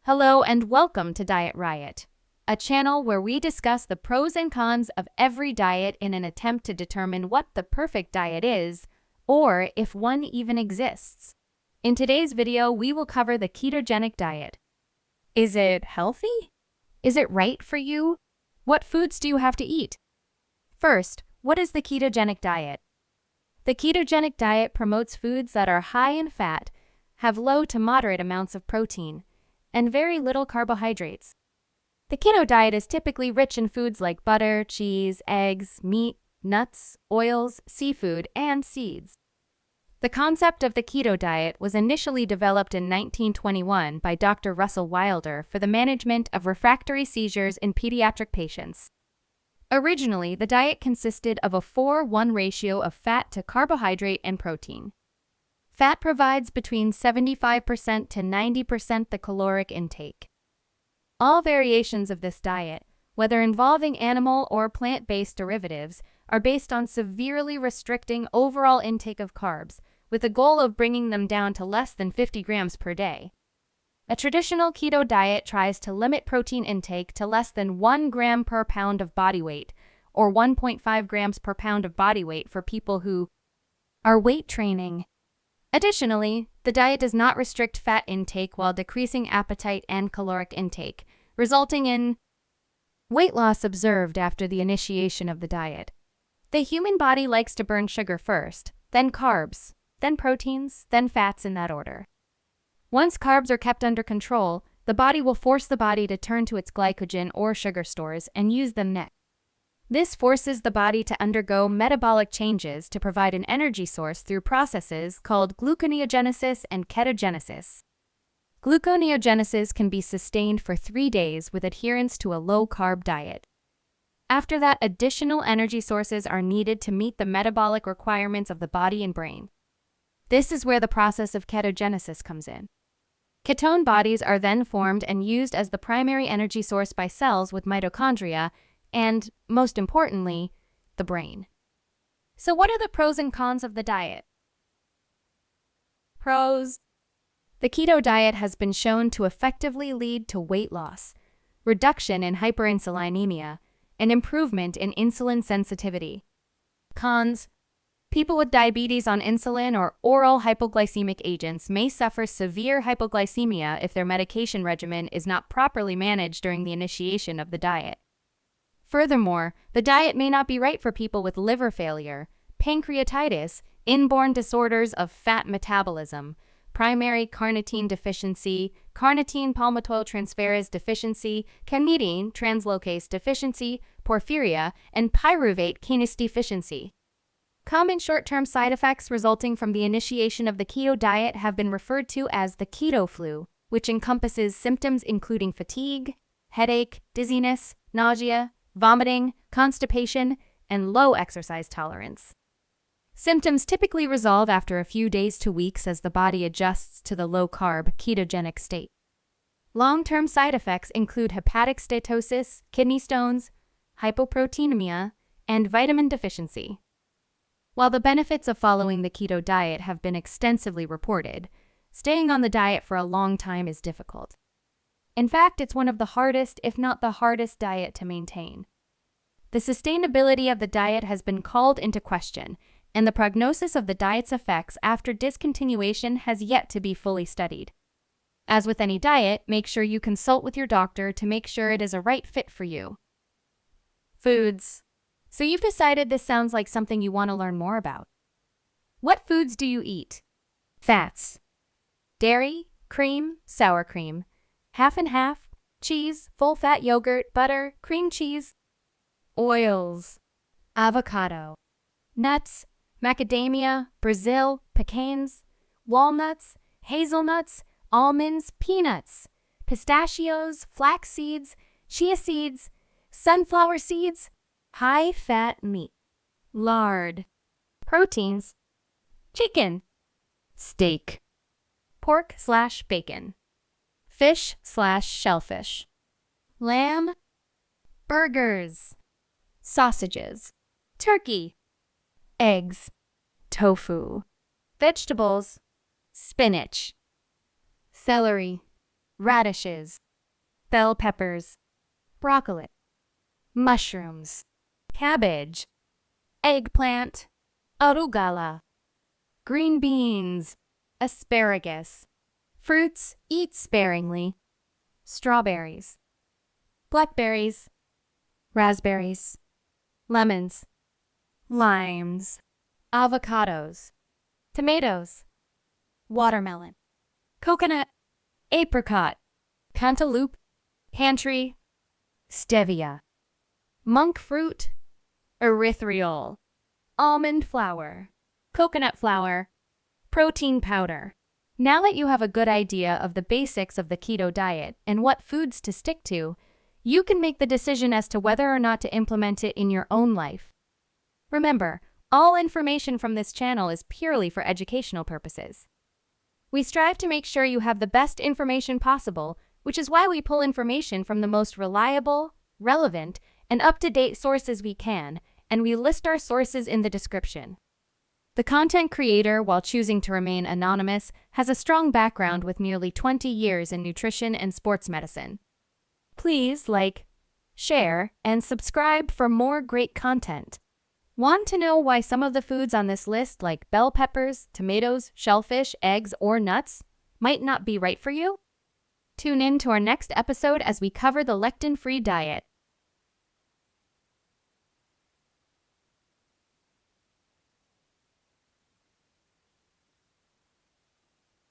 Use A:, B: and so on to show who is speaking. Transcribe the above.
A: Hello and welcome to Diet Riot, a channel where we discuss the pros and cons of every diet in an attempt to determine what the perfect diet is, or if one even exists. In today's video, we will cover the ketogenic diet. Is it healthy? Is it right for you? What foods do you have to eat? First, what is the ketogenic diet? The ketogenic diet promotes foods that are high in fat, have low to moderate amounts of protein, and very little carbohydrates. The keto diet is typically rich in foods like butter, cheese, eggs, meat, nuts, oils, seafood, and seeds. The concept of the keto diet was initially developed in 1921 by Dr. Russell Wilder for the management of refractory seizures in pediatric patients. Originally, the diet consisted of a 4:1 ratio of fat to carbohydrate and protein. Fat provides between 75% to 90% the caloric intake. All variations of this diet, whether involving animal or plant-based derivatives, are based on severely restricting overall intake of carbs, with the goal of bringing them down to less than 50 grams per day. A traditional keto diet tries to limit protein intake to less than 1 gram per pound of body weight, or 1.5 grams per pound of body weight for people who are weight training. Additionally, the diet does not restrict fat intake while decreasing appetite and caloric intake, resulting in weight loss observed after the initiation of the diet. The human body likes to burn sugar first, then carbs, then proteins, then fats in that order. Once carbs are kept under control, the body will force the body to turn to its glycogen or sugar stores and use them next. This forces the body to undergo metabolic changes to provide an energy source through processes called gluconeogenesis and ketogenesis. Gluconeogenesis can be sustained for 3 days with adherence to a low-carb diet. After that, additional energy sources are needed to meet the metabolic requirements of the body and brain. This is where the process of ketogenesis comes in. Ketone bodies are then formed and used as the primary energy source by cells with mitochondria and, most importantly, the brain. So what are the pros and cons of the diet? Pros. The keto diet has been shown to effectively lead to weight loss, reduction in hyperinsulinemia, and improvement in insulin sensitivity. Cons. People with diabetes on insulin or oral hypoglycemic agents may suffer severe hypoglycemia if their medication regimen is not properly managed during the initiation of the diet. Furthermore, the diet may not be right for people with liver failure, pancreatitis, inborn disorders of fat metabolism, primary carnitine deficiency, carnitine palmitoyltransferase deficiency, carnitine translocase deficiency, porphyria, and pyruvate kinase deficiency. Common short-term side effects resulting from the initiation of the keto diet have been referred to as the keto flu, which encompasses symptoms including fatigue, headache, dizziness, nausea, vomiting, constipation, and low exercise tolerance. Symptoms typically resolve after a few days to weeks as the body adjusts to the low-carb, ketogenic state. Long-term side effects include hepatic steatosis, kidney stones, hypoproteinemia, and vitamin deficiency. While the benefits of following the keto diet have been extensively reported, staying on the diet for a long time is difficult. In fact, it's one of the hardest, if not the hardest, diet to maintain. The sustainability of the diet has been called into question, and the prognosis of the diet's effects after discontinuation has yet to be fully studied. As with any diet, make sure you consult with your doctor to make sure it is a right fit for you. Foods. So you've decided this sounds like something you want to learn more about. What foods do you eat? Fats. Dairy, cream, sour cream, half and half, cheese, full-fat yogurt, butter, cream cheese. Oils. Avocado. Nuts, macadamia, Brazil, pecans, walnuts, hazelnuts, almonds, peanuts, pistachios, flax seeds, chia seeds, sunflower seeds, high-fat meat. Lard. Proteins. Chicken. Steak. Pork/bacon. Fish/shellfish. Lamb. Burgers. Sausages. Turkey. Eggs. Tofu. Vegetables. Spinach. Celery. radishes, bell peppers, broccoli, mushrooms, cabbage, eggplant, arugala, green beans, asparagus. Fruits, eat sparingly. Strawberries, blackberries, raspberries, lemons, limes, avocados, tomatoes, watermelon, coconut, apricot, cantaloupe, pantry, stevia, monkfruit, erythritol, almond flour, coconut flour, protein powder. Now that you have a good idea of the basics of the keto diet and what foods to stick to, you can make the decision as to whether or not to implement it in your own life. Remember, all information from this channel is purely for educational purposes. We strive to make sure you have the best information possible, which is why we pull information from the most reliable, relevant, and up-to-date sources we can, and we list our sources in the description. The content creator, while choosing to remain anonymous, has a strong background with nearly 20 years in nutrition and sports medicine. Please like, share, and subscribe for more great content. Want to know why some of the foods on this list, like bell peppers, tomatoes, shellfish, eggs, or nuts, might not be right for you? Tune in to our next episode as we cover the lectin-free diet.